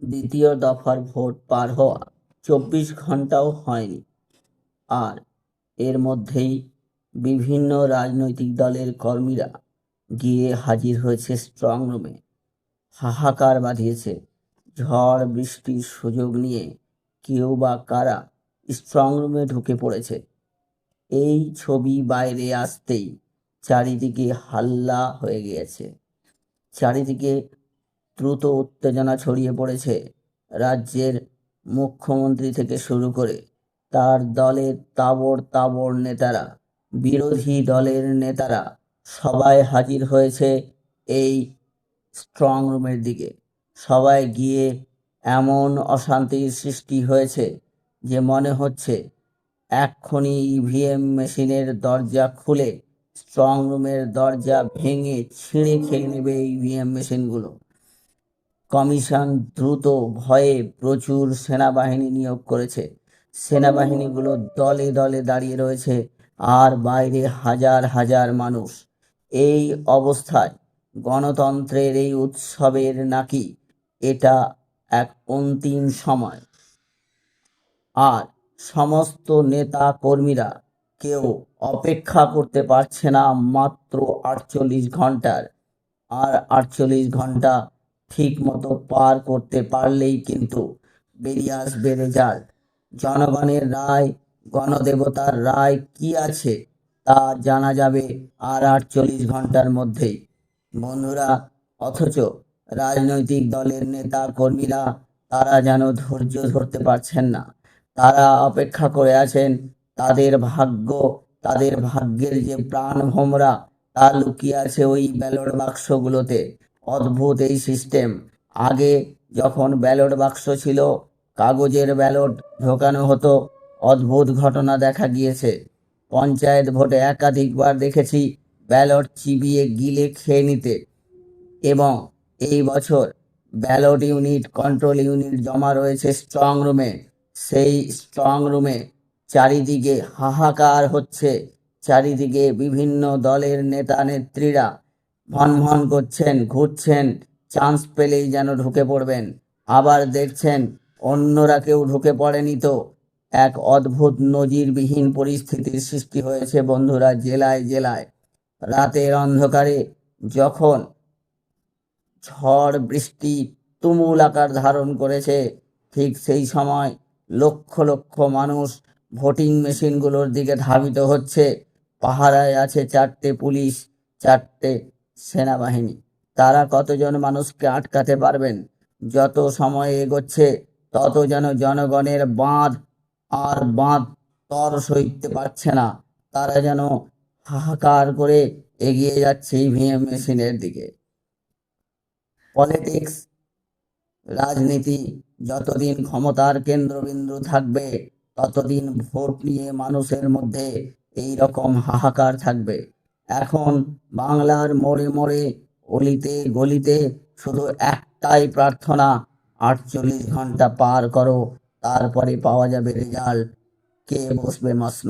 দ্বিতীয় দফার ভোট পার হওয়া 24 ঘন্টাও হয়নি, আর এর মধ্যেই বিভিন্ন রাজনৈতিক দলের কর্মীরা গিয়ে হাজির হয়েছে স্ট্রং রুমে। হাহাকার বাঁধিয়েছে। ঝড় বৃষ্টির সুযোগ নিয়ে কেউ বা কারা স্ট্রং রুমে ঢুকে পড়েছে। এই ছবি বাইরে আসতেই চারিদিকে হাল্লা হয়ে গিয়েছে। চারিদিকে দ্রুত উত্তেজনা ছড়িয়ে পড়েছে। রাজ্যের মুখ্যমন্ত্রী থেকে শুরু করে তার দলের তাবড় তাবড় নেতারা, বিরোধী দলের নেতারা সবাই হাজির হয়েছে এই স্ট্রং রুমের দিকে। সবাই গিয়ে এমন অশান্তির সৃষ্টি হয়েছে যে মনে হচ্ছে এক্ষুনি ইভিএম মেশিনের দরজা খুলে স্ট্রং রুমের দরজা ভেঙে ছিঁড়ে খেয়ে নেবে ইভিএম মেশিনগুলো। কমিশন দ্রুত ভয়ে প্রচুর সেনাবাহিনী নিয়োগ করেছে। সেনাবাহিনীগুলো দলে দলে দাঁড়িয়ে রয়েছে, আর বাইরে হাজার হাজার মানুষ। এই অবস্থায় গণতন্ত্রের এই উৎসবের নাকি এটা এক অন্তিম সময়। আর সমস্ত নেতা কর্মীরা কেউ অপেক্ষা করতে পারছে না মাত্র 48 ঘন্টার। আর 48 ঘন্টা ঠিক মতো পার করতে পারলেই কিন্তু বেরিয়ে আসবে রেজাল্ট। জনগণের রায়, গণদেবতার রায় কি আছে তা জানা যাবে আর 48 ঘন্টার মধ্যেই। বন্ধুরা, অথচ রাজনৈতিক দলের নেতা কর্মীরা তারা যেন ধৈর্য ধরতে পারছেন না। তারা অপেক্ষা করে আছেন তাদের ভাগ্য, তাদের ভাগ্যের যে প্রাণভোমরা তা লুকিয়ে আছে ওই ব্যালট বাক্সগুলোতে। অদ্ভুত এই সিস্টেম। আগে যখন ব্যালট বাক্স ছিল, কাগজের ব্যালট ঢোকানো হতো, অদ্ভুত ঘটনা দেখা গিয়েছে। পঞ্চায়েত ভোটে একাধিকবার দেখেছি ব্যালট চিবিয়ে গিলে খেয়ে নিতে। এবং এই বছর ব্যালট ইউনিট, কন্ট্রোল ইউনিট জমা রয়েছে স্ট্রং রুমে। সেই স্ট্রং রুমে চারিদিকে হাহাকার হচ্ছে। চারিদিকে বিভিন্ন দলের নেতা নেত্রীরা ভনভন করছেন, ঘুরছেন, চান্স পেলেই যেন ঢুকে পড়বেন। আবার দেখছেন অন্যরা কেউ ঢুকে পড়েনি তো। এক অদ্ভুত নজিরবিহীন পরিস্থিতির সৃষ্টি হয়েছে বন্ধুরা জেলায় জেলায়। রাতের অন্ধকারে যখন ঝড় বৃষ্টি তুমুল আকার ধারণ করেছে, ঠিক সেই সময় লক্ষ লক্ষ মানুষ ভোটিং মেশিনগুলোর দিকে ধাবিত হচ্ছে। পাহারায় আছে 4টে পুলিশ, 4টে সেনাবাহিনী। তারা কতজন মানুষকে আটকাতে পারবেন? যত সময় এগোচ্ছে তত যেন জনগণের বাঁধ আর বাঁধ তর সইতে পারছে না। তারা যেন হাহাকার করে এগিয়ে যাচ্ছে ইভিএম মেশিনের দিকে। পলিটিক্স, রাজনীতি যতদিন ক্ষমতার কেন্দ্রবিন্দু থাকবে ততদিন ভোট নিয়ে মানুষের মধ্যে এই রকম হাহাকার থাকবে। এখন বাংলার মোড়ে মোড়ে, অলিতে গলিতে শুধু একটাই প্রার্থনা, 48 ঘন্টা পার করো, তারপরে পাওয়া যাবে রেজাল্ট, কে বসবে মসনদে।